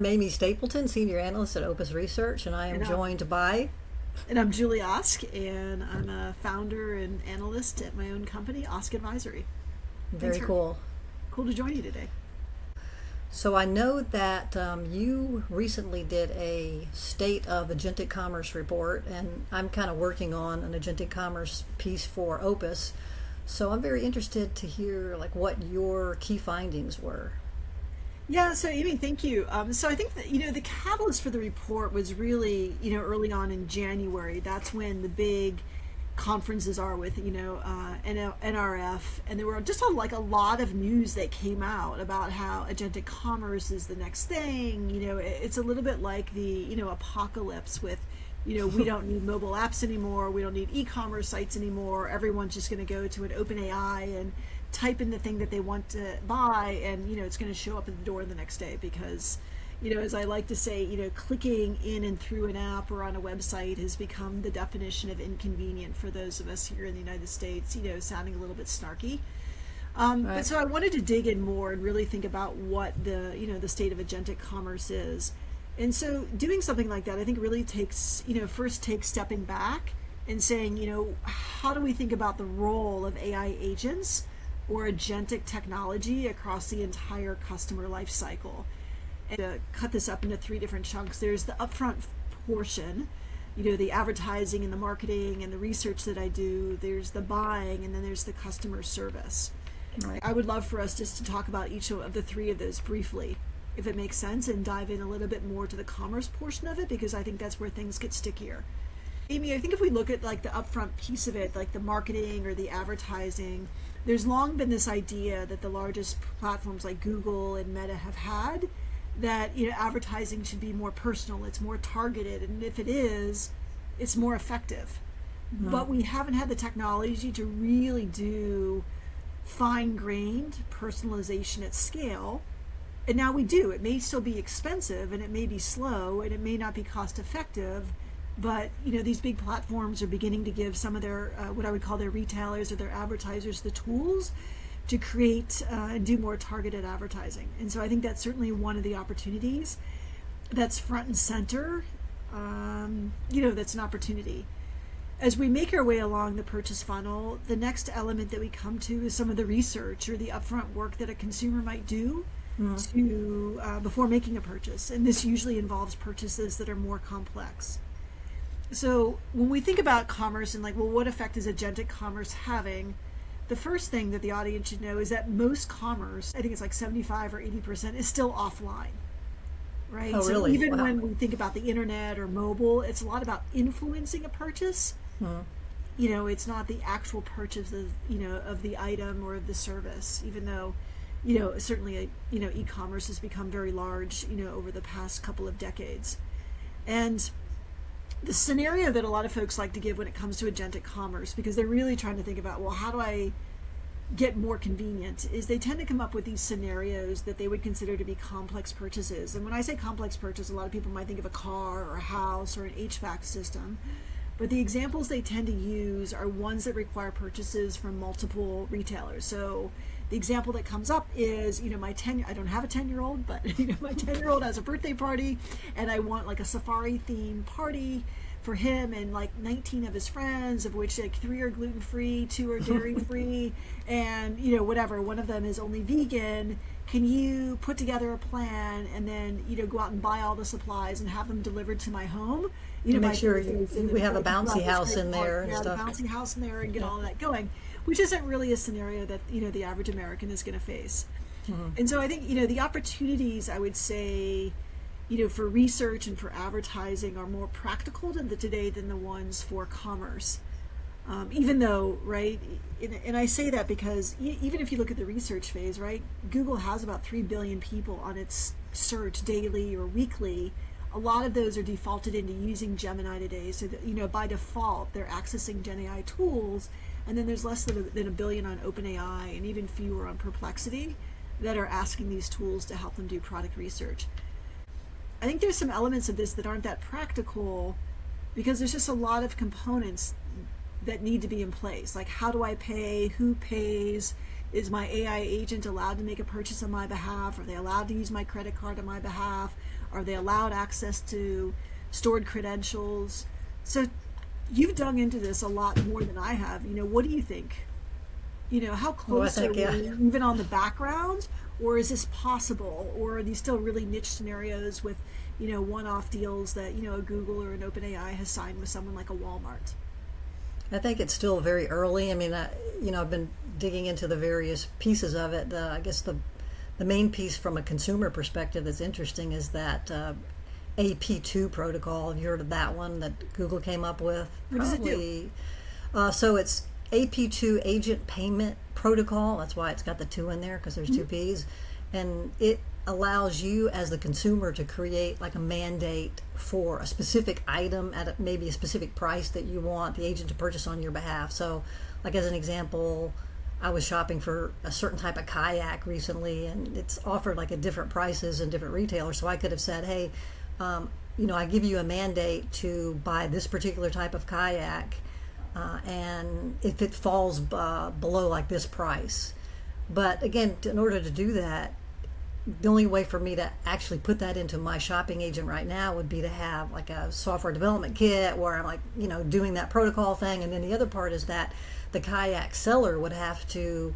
I'm Amy Stapleton, Senior Analyst at Opus Research, and I am And, uh, joined by. and I'm Julie Osk, and I'm a founder and analyst at my own company, Osk Advisory. Thanks Very for cool. cool to join you today. So I know that you recently did a State of Agentic Commerce report, and I'm kind of working on an Agentic Commerce piece for Opus. So I'm very interested to hear like what your key findings were. Yeah, so Amy, thank you. So I think that the catalyst for the report was really early on in January. That's when the big conferences are with NRF, and there were just like a lot of news that came out about how agentic commerce is the next thing. It's a little bit like the apocalypse with we don't need mobile apps anymore, we don't need e-commerce sites anymore. Everyone's just going to go to an open AI and type in the thing that they want to buy, and it's going to show up at the door the next day because as I like to say, clicking in and through an app or on a website has become the definition of inconvenient for those of us here in the United States, sounding a little bit snarky. But Right. so I wanted to dig in more and really think about what the state of agentic commerce is. And so doing something like that, I think really takes, first takes stepping back and saying, how do we think about the role of AI agents or agentic technology across the entire customer life cycle? And to cut this up into three different chunks, there's the upfront portion, the advertising and the marketing and the research that I do. There's the buying, and then there's the customer service. Right. I would love for us just to talk about each of the three of those briefly, if it makes sense, and dive in a little bit more to the commerce portion of it, because I think that's where things get stickier. Amy, I think if we look at like the upfront piece of it, like the marketing or the advertising, there's long been this idea that the largest platforms like Google and Meta have had that advertising should be more personal, it's more targeted, and if it is, it's more effective. But we haven't had the technology to really do fine-grained personalization at scale. And now we do. It may still be expensive, and it may be slow, and it may not be cost effective, but these big platforms are beginning to give some of their what I would call their retailers or their advertisers the tools to create and do more targeted advertising. And so I think that's certainly one of the opportunities that's front and center. That's an opportunity. As we make our way along the purchase funnel, the next element that we come to is some of the research or the upfront work that a consumer might do to before making a purchase. And this usually involves purchases that are more complex. So when we think about commerce and like, well, what effect is agentic commerce having? The first thing that the audience should know is that most commerce, I think it's like 75 or 80%, is still offline, right? Oh, So really? even Wow. when we think about the internet or mobile, it's a lot about influencing a purchase. It's not the actual purchase of, of the item or of the service, even though, certainly, e-commerce has become very large, over the past couple of decades. And the scenario that a lot of folks like to give when it comes to agentic commerce, because they're really trying to think about, well, how do I get more convenient, is they tend to come up with these scenarios that they would consider to be complex purchases. And when I say complex purchase, a lot of people might think of a car or a house or an HVAC system. But the examples they tend to use are ones that require purchases from multiple retailers. So the example that comes up is, I don't have a 10-year-old, but my 10-year-old has a birthday party, and I want like a safari themed party for him and like 19 of his friends, of which like 3 are gluten-free, 2 are dairy-free, and whatever, one of them is only vegan. Can you put together a plan and then go out and buy all the supplies and have them delivered to my home? Make My sure birthday, we have a bouncy house in park, there and yeah, the stuff. bouncy house in there, and get Yeah. all of that going, which isn't really a scenario that the average American is going to face. And so I think the opportunities, I would say, for research and for advertising are more practical today than the ones for commerce. Even though, right, and I say that because even if you look at the research phase, right, Google has about 3 billion people on its search daily or weekly. A lot of those are defaulted into using Gemini today. So that, by default, they're accessing Gen AI tools. And then there's less than a billion on OpenAI and even fewer on Perplexity that are asking these tools to help them do product research. I think there's some elements of this that aren't that practical because there's just a lot of components that need to be in place. Like, how do I pay? Who pays? Is my AI agent allowed to make a purchase on my behalf? Are they allowed to use my credit card on my behalf? Are they allowed access to stored credentials? So you've dug into this a lot more than I have. What do you think? How Well, I close are think, yeah. we even on the background, or is this possible, or are these still really niche scenarios with, one-off deals that, a Google or an OpenAI has signed with someone like a Walmart? I think it's still very early. I mean, I've been digging into the various pieces of it. I guess the main piece from a consumer perspective that's interesting is that AP2 protocol. Have you heard of that one that Google came up with? What does it do? Probably. So it's AP2 Agent Payment Protocol. That's why it's got the two in there because there's two P's, and it allows you as the consumer to create like a mandate for a specific item at maybe a specific price that you want the agent to purchase on your behalf. So, like as an example, I was shopping for a certain type of kayak recently, and it's offered like at different prices and different retailers. So I could have said, hey, I give you a mandate to buy this particular type of kayak, and if it falls below like this price. But again, in order to do that, the only way for me to actually put that into my shopping agent right now would be to have like a software development kit where I'm like, doing that protocol thing. And then the other part is that the kayak seller would have to,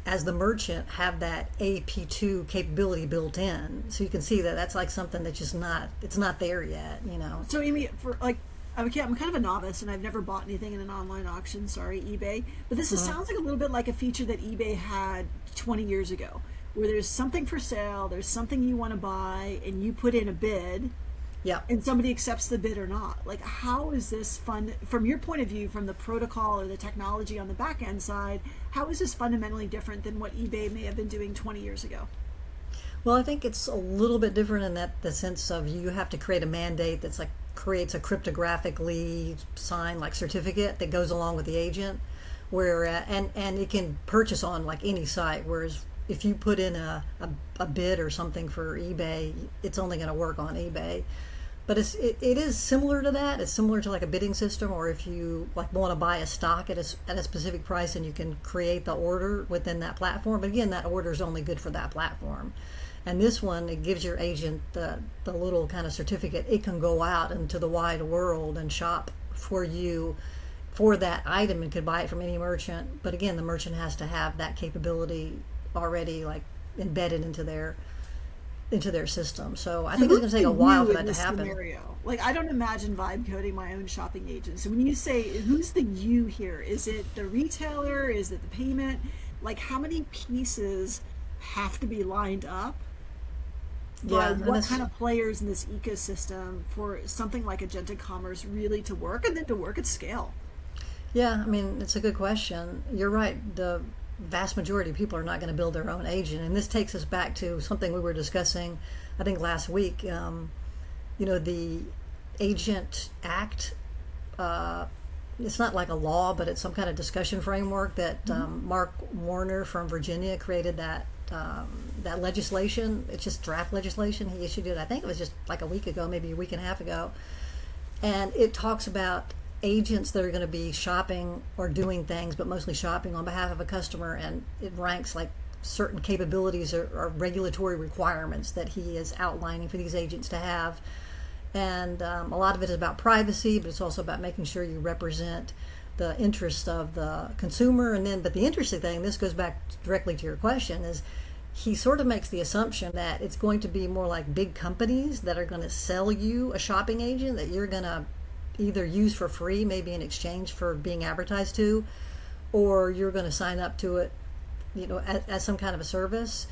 as the merchant, have that AP2 capability built in. So you can see that that's like something that's just it's not there yet. So, Amy, for like, I'm kind of a novice and I've never bought anything in an online auction. Sorry, eBay. But this sounds like a little bit like a feature that eBay had 20 years ago, where there's something for sale, there's something you want to buy, and you put in a bid, Yeah. and somebody accepts the bid or not. Like, how is this fun from your point of view, from the protocol or the technology on the back end side? How is this fundamentally different than what eBay may have been doing 20 years ago? Well, I think it's a little bit different in that the sense of you have to create a mandate that's like creates a cryptographically signed like certificate that goes along with the agent, where and it can purchase on like any site. Whereas if you put in a bid or something for eBay, it's only going to work on eBay. But it is similar to that. It's similar to like a bidding system, or if you like want to buy a stock at a specific price, and you can create the order within that platform. But again, that order is only good for that platform. And this one, it gives your agent the little kind of certificate. It can go out into the wide world and shop for you for that item and could buy it from any merchant. But again, the merchant has to have that capability already like embedded into their system. So I think it's going to take a while for that to happen. Scenario? Like, I don't imagine vibe coding my own shopping agent. So when you say who's the you here, is it the retailer? Is it the payment? Like, how many pieces have to be lined up? Yeah, What kind of players in this ecosystem for something like agentic commerce really to work, and then to work at scale? Yeah, I mean, it's a good question. You're right. The vast majority of people are not going to build their own agent. And this takes us back to something we were discussing, I think, last week. The Agent Act, it's not like a law, but it's some kind of discussion framework that Mark Warner from Virginia created that legislation. It's just draft legislation. He issued it, I think it was just like a week ago, maybe a week and a half ago. And it talks about agents that are going to be shopping or doing things, but mostly shopping on behalf of a customer. And it ranks like certain capabilities or regulatory requirements that he is outlining for these agents to have. And a lot of it is about privacy, but it's also about making sure you represent the interests of the consumer. But the interesting thing, this goes back directly to your question, is he sort of makes the assumption that it's going to be more like big companies that are going to sell you a shopping agent that you're going to either use for free, maybe in exchange for being advertised to, or you're going to sign up to it, as some kind of a service.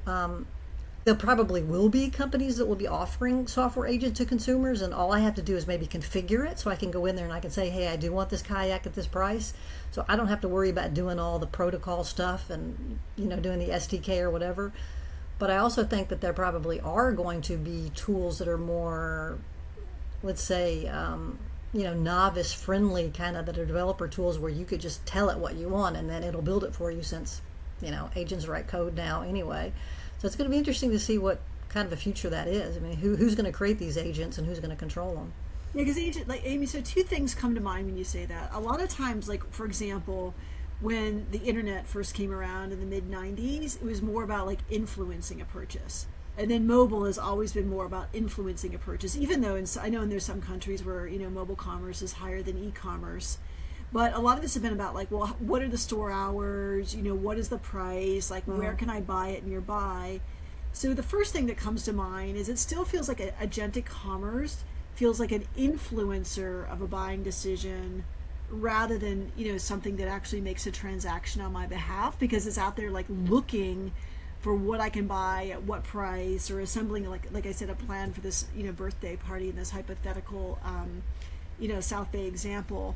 There probably will be companies that will be offering software agent to consumers, and all I have to do is maybe configure it so I can go in there and I can say, hey, I do want this kayak at this price. So I don't have to worry about doing all the protocol stuff and doing the SDK or whatever. But I also think that there probably are going to be tools that are more, let's say, novice friendly, kind of, that are developer tools where you could just tell it what you want and then it'll build it for you, since agents write code now anyway. So it's going to be interesting to see what kind of a future that is. I mean, who's going to create these agents and who's going to control them? Yeah, because Amy, so two things come to mind when you say that. A lot of times, like, for example, when the internet first came around in the mid 90s, it was more about like influencing a purchase. And then mobile has always been more about influencing a purchase, even though I know there's some countries where, mobile commerce is higher than e-commerce. But a lot of this has been about like, well, what are the store hours? What is the price? Like, where can I buy it nearby? So the first thing that comes to mind is it still feels like agentic commerce feels like an influencer of a buying decision rather than, something that actually makes a transaction on my behalf, because it's out there like looking for what I can buy at what price, or assembling like I said, a plan for this, birthday party in this hypothetical, South Bay example.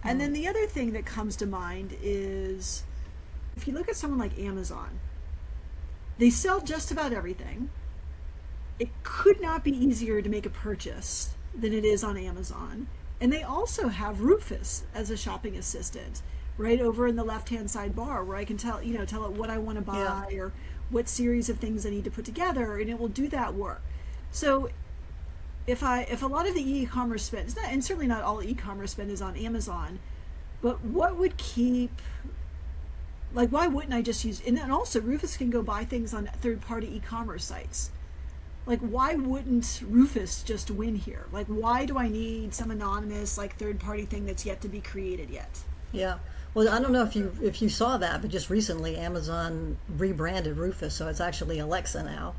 And then the other thing that comes to mind is if you look at someone like Amazon, they sell just about everything. It could not be easier to make a purchase than it is on Amazon. And they also have Rufus as a shopping assistant right over in the left-hand sidebar, where I can tell it what I want to buy or what series of things I need to put together, and it will do that work. So if a lot of the e-commerce spend, and certainly not all e-commerce spend is on Amazon, but what would keep, like, why wouldn't I just use, and then also Rufus can go buy things on third-party e-commerce sites. Like, why wouldn't Rufus just win here? Like, why do I need some anonymous, like, third-party thing that's yet to be created yet? Yeah. Well, I don't know if you saw that, but just recently Amazon rebranded Rufus, so it's actually Alexa now.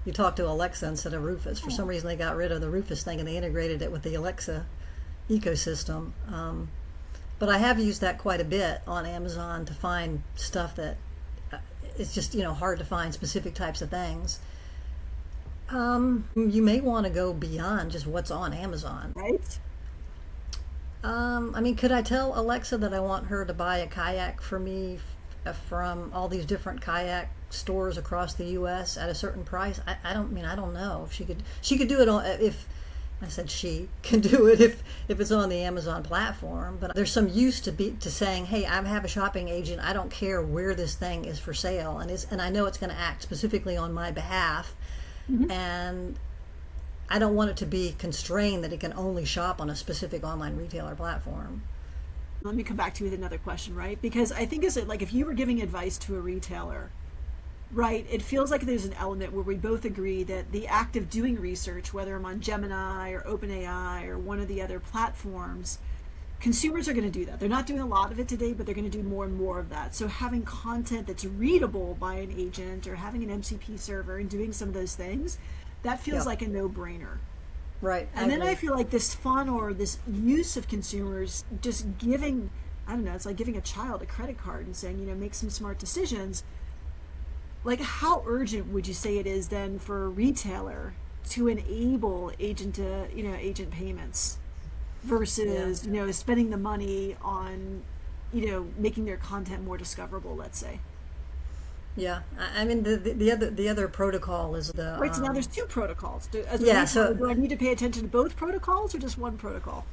You talk to Alexa instead of Rufus. For some reason, they got rid of the Rufus thing and they integrated it with the Alexa ecosystem. But I have used that quite a bit on Amazon to find stuff that it's just hard to find specific types of things. You may want to go beyond just what's on Amazon. Right? I mean, could I tell Alexa that I want her to buy a kayak for me from all these different kayak stores across the U.S. at a certain price? I don't know if she could do it on, if I said she can do it if it's on the Amazon platform. But there's some use to saying, hey, I have a shopping agent. I don't care where this thing is for sale, and I know it's going to act specifically on my behalf, and I don't want it to be constrained that it can only shop on a specific online retailer platform. Let me come back to you with another question, right? Because I think if you were giving advice to a retailer, right, it feels like there's an element where we both agree that the act of doing research, whether I'm on Gemini or OpenAI or one of the other platforms, consumers are going to do that. They're not doing a lot of it today, but they're going to do more and more of that. So having content that's readable by an agent or having an MCP server and doing some of those things, that feels like a no-brainer. Right. And then I feel like this fun or this use of consumers just giving, I don't know, it's like giving a child a credit card and saying, make some smart decisions. Like, how urgent would you say it is then for a retailer to enable agent payments versus, spending the money on, making their content more discoverable, let's say? Yeah, I mean the other protocol is the right. So now there's two protocols. Do I need to pay attention to both protocols or just one protocol?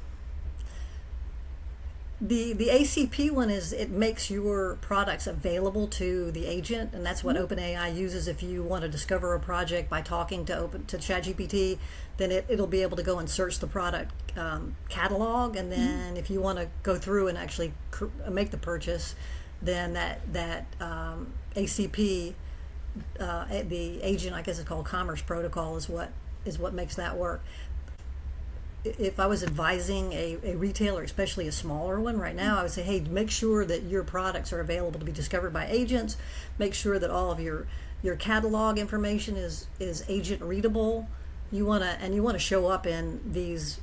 The ACP one is it makes your products available to the agent, and that's what OpenAI uses. If you want to discover a project by talking to ChatGPT, then it'll be able to go and search the product catalog, and then if you want to go through and actually make the purchase, then that ACP, the agent, I guess it's called Commerce Protocol, is what makes that work. If I was advising a retailer, especially a smaller one right now, I would say, hey, make sure that your products are available to be discovered by agents. Make sure that all of your catalog information is agent readable. You want to show up in this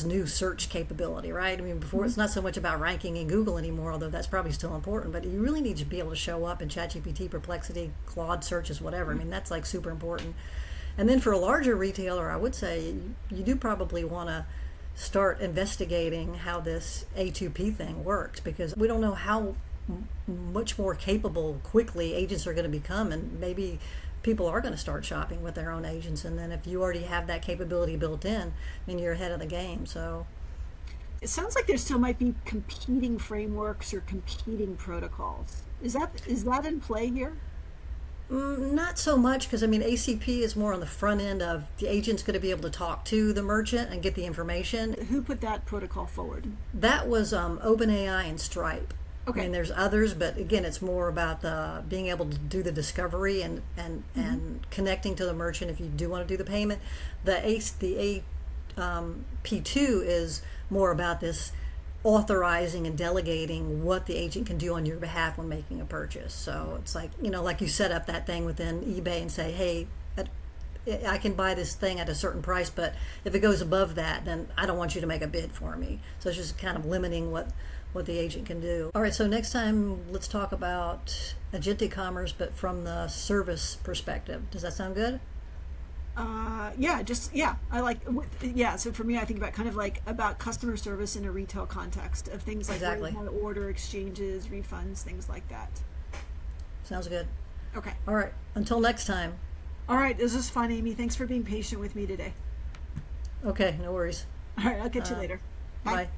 new search capability, right? I mean, before it's not so much about ranking in Google anymore, although that's probably still important, but you really need to be able to show up in ChatGPT, Perplexity, Claude searches, whatever. I mean, that's like super important. And then for a larger retailer, I would say you do probably want to start investigating how this A2P thing works, because we don't know how much more capable quickly agents are going to become, and maybe people are going to start shopping with their own agents, and then if you already have that capability built in, then you're ahead of the game. So it sounds like there still might be competing frameworks or competing protocols. Is that in play here? Not so much, because I mean ACP is more on the front end of the agent's going to be able to talk to the merchant and get the information. Who put that protocol forward? That was OpenAI and Stripe. Okay. I mean, there's others, but again, it's more about the being able to do the discovery and connecting to the merchant if you do want to do the payment. P2 is more about this authorizing and delegating what the agent can do on your behalf when making a purchase. So it's like, like you set up that thing within eBay and say, hey, I can buy this thing at a certain price, but if it goes above that, then I don't want you to make a bid for me. So it's just kind of limiting what the agent can do. All right, so next time let's talk about agentic commerce, but from the service perspective. Does that sound good? I like, so for me, I think about kind of like about customer service in a retail context of things like Exactly. how to order, exchanges, refunds, things like that. Sounds good. Okay. All right, until next time. All right, this was fun, Amy. Thanks for being patient with me today. Okay, no worries. All right, I'll catch you later. Bye. Bye.